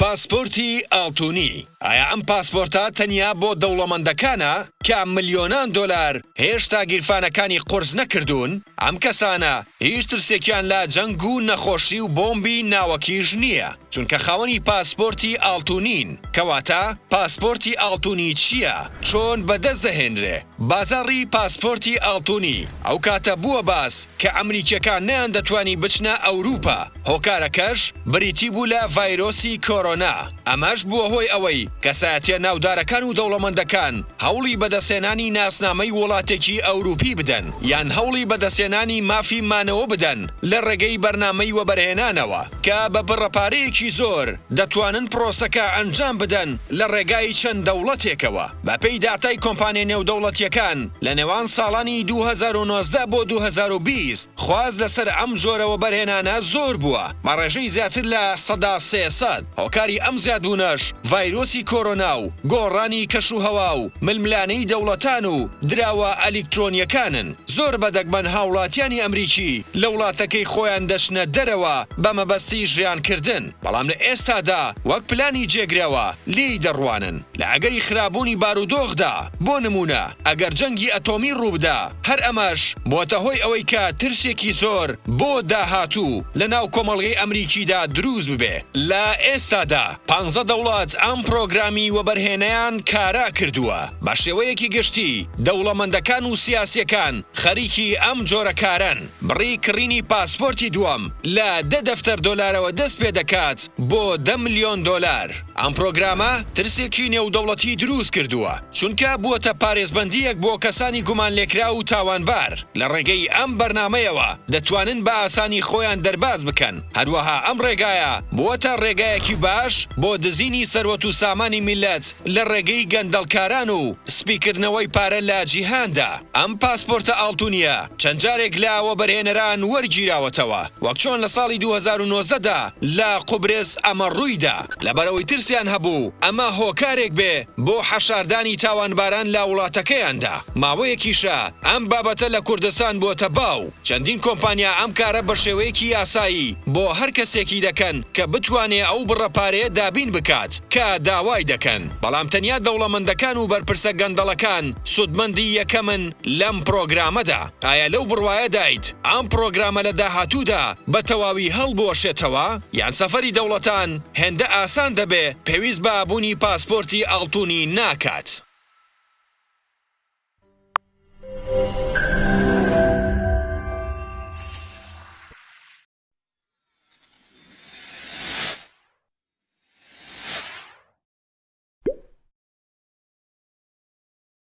پاسپۆرتی ئاڵتوونی ئایا ئەم پاسپۆرتە تەنیا بۆ دەوڵەمەندەکانە کە ملیۆنان دۆلار هێشتا گیرفانەکانی قورس نەکردوون؟ ئەم کەسانە هیچ ترسێکیان لە جەنگ و نەخۆشی و بۆمبی ناوەکیش نییە، چونکە خاوەنی پاسپۆرتی ئاڵتوونین. کەواتە پاسپۆرتی ئاڵتوونی چییە؟ چۆن بەدەست دەهێنرێ؟ بازاڕی پاسپۆرتی ئاڵتوونی ئەو کاتە بووە باس کە ئەمریکیەکان نەیان دەتوانی بچنە ئەوروپا. هۆکارەکەش بریتی بوو لە ڤایرۆسی کۆرۆنا. ئەمەش بووە هۆی ئەوەی کەسایەتیە ناودارەکان و دەوڵەمەندەکان هەوڵی بەدەستێنانی ناسنامەی وڵاتێکی ئەوروپی بدەن، یان هەوڵی بەدەستێنانی مافی مانەوە بدەن لە ڕێگەی بەرنامەی وەبەرهێنانەوە کە بە بڕەپارەیەکی زۆر دەتوانن پرۆسەکە ئەنجام بدەن لە ڕێگای چەند دەوڵەتێکەوە. بەپێی داتای کۆمپانیای نێودەوڵەتیەکان لە نێوان ساڵانی 2019 بۆ 2020 خواز لەسەر ئەم جۆرە وەبەرهێنانە زۆر بووە، بەڕێژەی زیاتر لە 300. هۆکاری ئەم زیادبوونەش ڤایرۆسی کۆرۆنا و گۆڕانی کەشوهەوا و ململانەی دەوڵەتان و دراوە ئەلیکترۆنیەکانن. زۆر بەدەگمەن هاوڵاتیانی ئەمریکی لە وڵاتەکەی خۆیان دەچنە دەرەوە بە مەبەستی ژیانکردن، بەڵام لە ئێستادا وەک پلانی جێگرەوە لێی دەڕوانن لە ئەگەری خرابوونی بارودۆخدا. بۆ نمونە ئەگەر جەنگی ئەتۆمی ڕووبدا، هەر ئەمەش بۆتە هۆی ئەوەی کە ترسێکی زۆر بۆ داهاتوو لە ناو کۆمەڵگەی ئەمریکیدا دروست ببێ. لە ئێستادا 15 دەوڵات ئەم پرۆگرامی وەبەرهێنەیان کارا کردووە. بە شێوەیەکی گشتی دەوڵەمەندەکان و سیاسیەکان خەریکی ئەم جۆرە کارن. بڕی کڕینی پاسپۆرتی دووەم لە 10 دەفتەر دۆلارەوە دەست پێ دەکات بۆ 10 ملیۆن دۆلار. ئەم پرۆگرامە ترسێکی نێودەوڵەتی دروست کردووە، چونکە بووەتە پارێزبەندیەک بۆ کەسانی گومان لێکرا و تاوانبار. لە ڕێگەی ئەم بەرنامەیەوە دەتوانن بە ئاسانی خۆیان دەرباز بکەن. هەروەها ئەم ڕێگایە بووەتە ڕێگایەکی باش بۆ دزینی سەروەت و سامانی میلەت لە ڕێگەی گەندەڵکاران و سپیکردنەوەی پارە لە جیهاندا. ئەم پاسپۆرتە ئاڵتوونیە چەند جارێک لە وەبەرهێنەران وەرگیراوەتەوە، وەک چۆن لە ساڵی 2019دا لە قوبرس ئەمە ڕوویدا. لەبەرەوەی ترسیان هەبوو ئەمە هۆکارێک بێ بۆ حەشاردانی تاوانباران لە وڵاتەکەیاندا. ماوەیەکیشە ئەم بابەتە لە کوردستان بۆتە باو. چەندین کۆمپانیا ئەم کارە بە شێوەیەکی یاسایی بۆ هەر کەسێکی دەکەن کە بتوانێ ئەو بڕەپارەیە دابین بکات کە داوای دەکەن. بەڵام تەنیا دەوڵەمەندەکان و بەرپرسە گەندەڵەکان سودمەندی یەکەمن لەم پرۆگرامەدا. ئایا لەو بڕوایە دایت ئەم پرۆگرامە لە داهاتوودا بە تەواوی هەڵبوەشێتەوە؟ یان سەفەری دەوڵەتان هێندە ئاسان دەبێ پێویست بە بوونی پاسپۆرتی ئاڵتوونی ناکات؟